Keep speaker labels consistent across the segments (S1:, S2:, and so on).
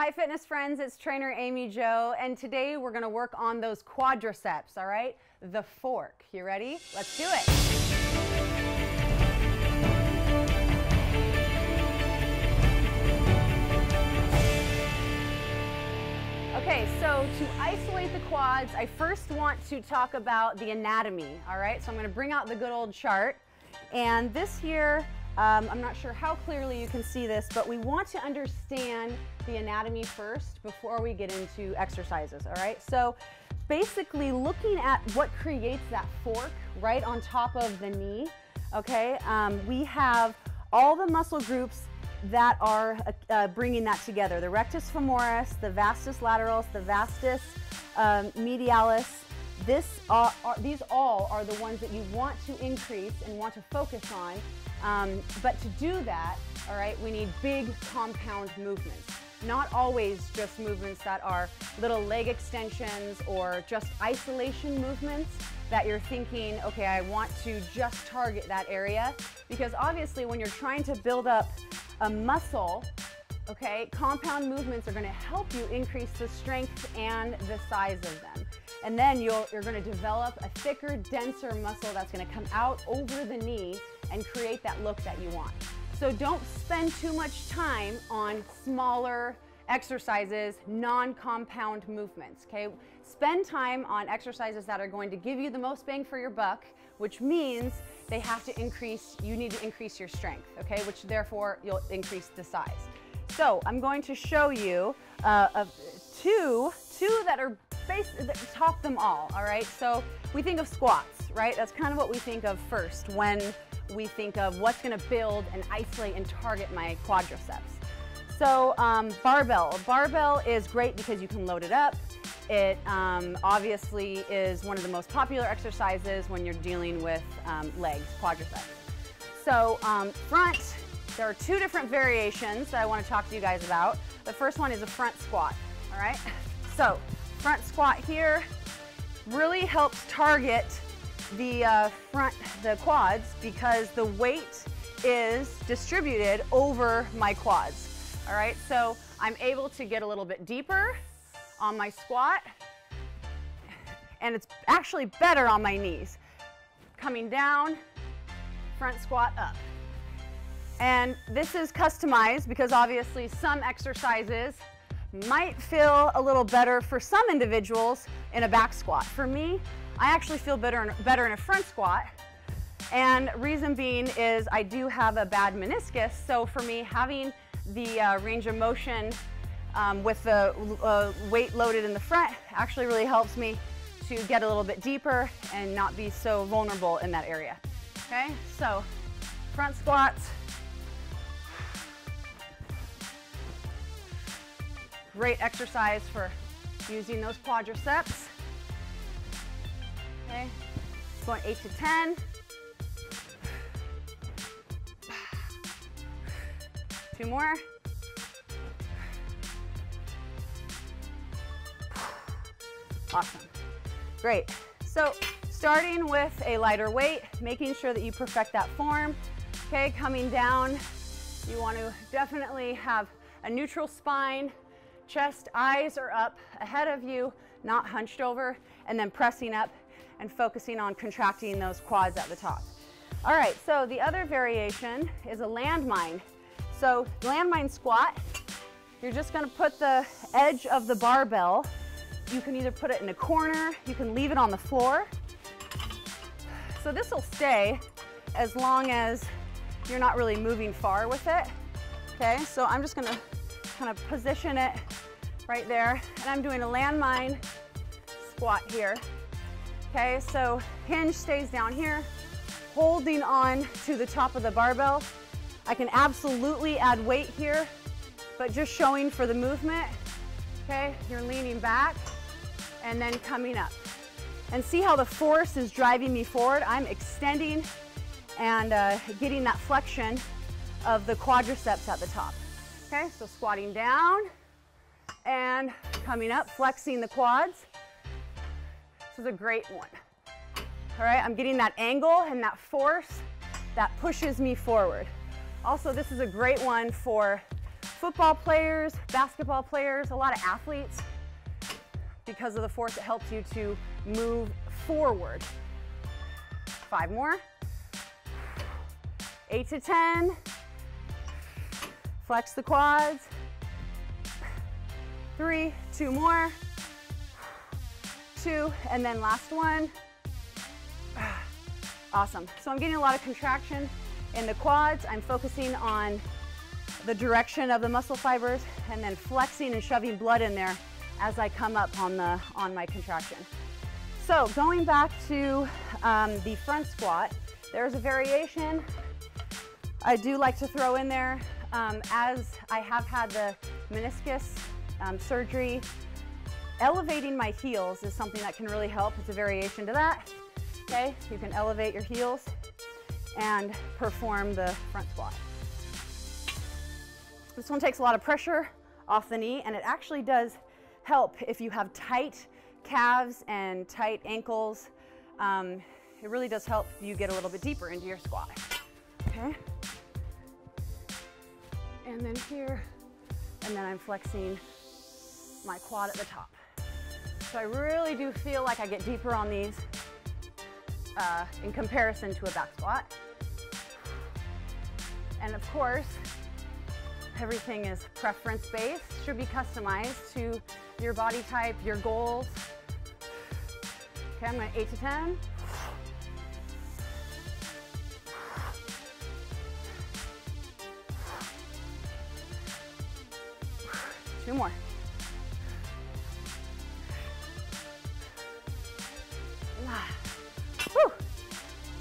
S1: Hi fitness friends, it's trainer Amy Jo, and today we're going to work on those quadriceps, all right? The fork. You ready? Let's do it. Okay, so to isolate the quads, I first want to talk about the anatomy, all right? So I'm going to bring out the good old chart, and this here, I'm not sure how clearly you can see this, but we want to understand the anatomy first before we get into exercises, all right? So basically looking at what creates that fork right on top of the knee, okay? We have all the muscle groups that are bringing that together. The rectus femoris, the vastus lateralis, the vastus medialis. These all are the ones that you want to increase and want to focus on. But to do that, all right, we need big compound movements. Not always just movements that are little leg extensions or just isolation movements that you're thinking, okay, I want to just target that area. Because obviously when you're trying to build up a muscle, okay, compound movements are going to help you increase the strength and the size of them. And then you're going to develop a thicker, denser muscle that's going to come out over the knee and create that look that you want. So don't spend too much time on smaller exercises, non-compound movements, okay? Spend time on exercises that are going to give you the most bang for your buck, which means they have to increase, you need to increase your strength, okay? Which therefore you'll increase the size. So I'm going to show you two that are that top them all right? So we think of squats, right? That's kind of what we think of first when we think of what's going to build and isolate and target my quadriceps. So barbell. Barbell is great because you can load it up. It obviously is one of the most popular exercises when you're dealing with legs, quadriceps. So front, there are two different variations that I want to talk to you guys about. The first one is a front squat, all right? So front squat here really helps target the quads because the weight is distributed over my quads, all right? So I'm able to get a little bit deeper on my squat, and it's actually better on my knees. Coming down, front squat up. And this is customized because obviously some exercises might feel a little better for some individuals in a back squat. For me, I actually feel better in a front squat, and reason being is I do have a bad meniscus, so for me having the range of motion with the weight loaded in the front actually really helps me to get a little bit deeper and not be so vulnerable in that area. Okay, so front squats. Great exercise for using those quadriceps. Okay, going 8 to 10. Two more. Awesome. Great. So starting with a lighter weight, making sure that you perfect that form. Okay, coming down, you want to definitely have a neutral spine. Chest, eyes are up ahead of you, not hunched over, and then pressing up and focusing on contracting those quads at the top. All right, so the other variation is a landmine. So landmine squat, you're just gonna put the edge of the barbell. You can either put it in a corner, you can leave it on the floor. So this will stay as long as you're not really moving far with it. Okay, so I'm just gonna kind of position it right there, and I'm doing a landmine squat here. Okay, so hinge stays down here, holding on to the top of the barbell. I can absolutely add weight here, but just showing for the movement. Okay, you're leaning back and then coming up. And see how the force is driving me forward? I'm extending and getting that flexion of the quadriceps at the top. Okay, so squatting down and coming up, flexing the quads. This is a great one. All right, I'm getting that angle and that force that pushes me forward. Also, this is a great one for football players, basketball players, a lot of athletes, because of the force, it helps you to move forward. 5 more. 8 to 10. Flex the quads. 3, 2 more. 2, and then last one. Awesome. So I'm getting a lot of contraction in the quads. I'm focusing on the direction of the muscle fibers and then flexing and shoving blood in there as I come up on my contraction. So going back to the front squat, there's a variation I do like to throw in there. As I have had the meniscus surgery, elevating my heels is something that can really help. It's a variation to that. Okay, you can elevate your heels and perform the front squat. This one takes a lot of pressure off the knee, and it actually does help if you have tight calves and tight ankles. It really does help you get a little bit deeper into your squat. Okay, and then here, and then I'm flexing my quad at the top. So I really do feel like I get deeper on these in comparison to a back squat. And of course, everything is preference-based, should be customized to your body type, your goals. Okay, I'm going 8 to 10. Two more. Whew.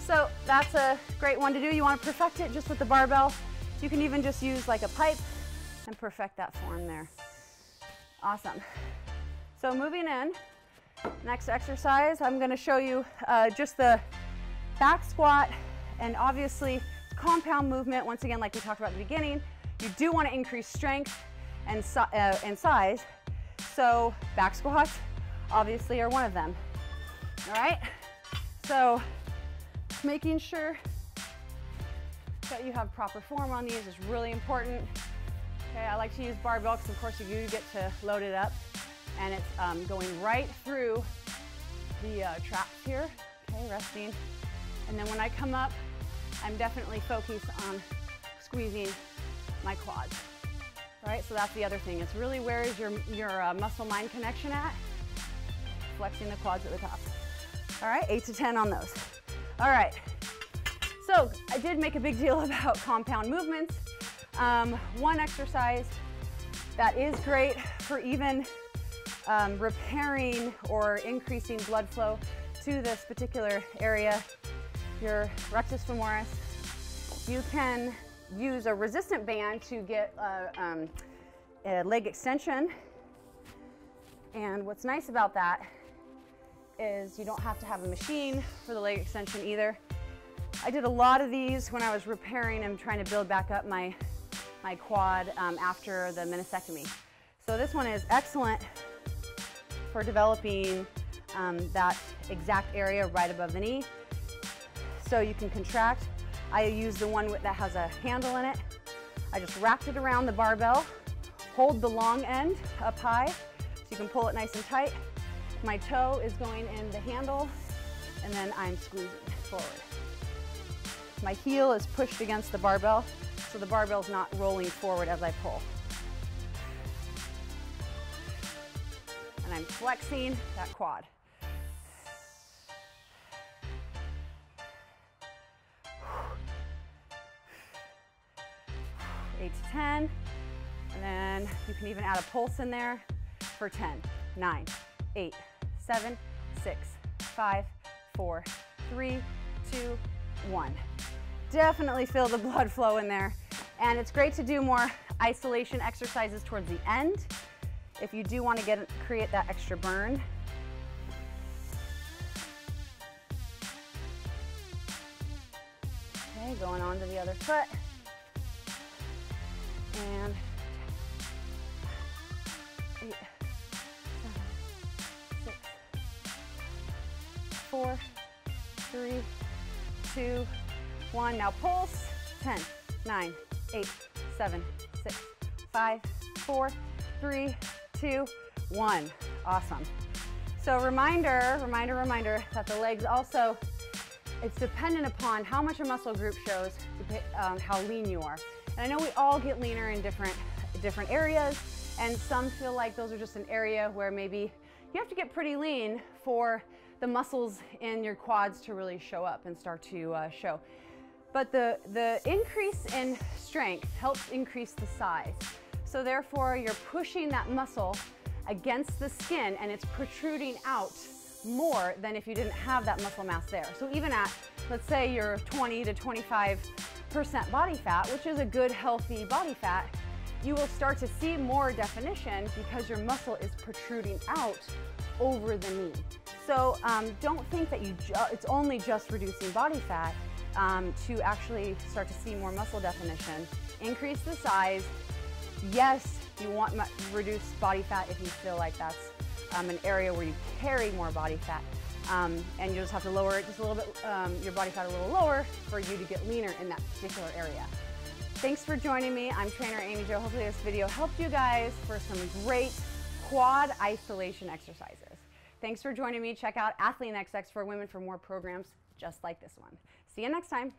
S1: So that's a great one to do. You want to perfect it just with the barbell. You can even just use like a pipe and perfect that form there. Awesome. So moving in, next exercise, I'm going to show you just the back squat, and obviously compound movement. Once again, like we talked about at the beginning, you do want to increase strength and size. So back squats obviously are one of them. All right. So making sure that you have proper form on these is really important. Okay, I like to use barbell because of course you do get to load it up, and it's going right through the traps here. Okay, resting. And then when I come up, I'm definitely focused on squeezing my quads. Right, so that's the other thing. It's really, where is your muscle-mind connection at? Flexing the quads at the top. All right, 8 to 10 on those. All right, so I did make a big deal about compound movements. One exercise that is great for even repairing or increasing blood flow to this particular area, your rectus femoris. You can use a resistant band to get a leg extension. And what's nice about that is you don't have to have a machine for the leg extension either. I did a lot of these when I was repairing and trying to build back up my quad after the meniscectomy. So this one is excellent for developing that exact area right above the knee. So you can contract. I use the one that has a handle in it. I just wrapped it around the barbell, hold the long end up high so you can pull it nice and tight. My toe is going in the handle, and then I'm squeezing forward. My heel is pushed against the barbell, so the barbell's not rolling forward as I pull. And I'm flexing that quad. Eight to 10, and then you can even add a pulse in there for 10, 9, 8, 7, 6, 5, 4, 3, 2, 1. Definitely feel the blood flow in there, and it's great to do more isolation exercises towards the end if you do want to create that extra burn. Okay, going on to the other foot. And 8, 7, 6, 4, 3, 2, 1. Now pulse. 10, 9, 8, 7, 6, 5, 4, 3, 2, 1. Awesome. So reminder that the legs also, it's dependent upon how much a muscle group shows, how lean you are. And I know we all get leaner in different areas, and some feel like those are just an area where maybe you have to get pretty lean for the muscles in your quads to really show up and start to show. But the increase in strength helps increase the size. So therefore, you're pushing that muscle against the skin and it's protruding out more than if you didn't have that muscle mass there. So even at, let's say you're 20 to 25% body fat, which is a good healthy body fat, you will start to see more definition because your muscle is protruding out over the knee. So don't think that it's only just reducing body fat to actually start to see more muscle definition. Increase the size. Yes, you want reduced body fat if you feel like that's an area where you carry more body fat. And you just have to lower it just a little bit, your body fat a little lower for you to get leaner in that particular area. Thanks for joining me. I'm trainer Amy Jo. Hopefully this video helped you guys for some great quad isolation exercises. Thanks for joining me. Check out Athlean-XX for women for more programs just like this one. See you next time.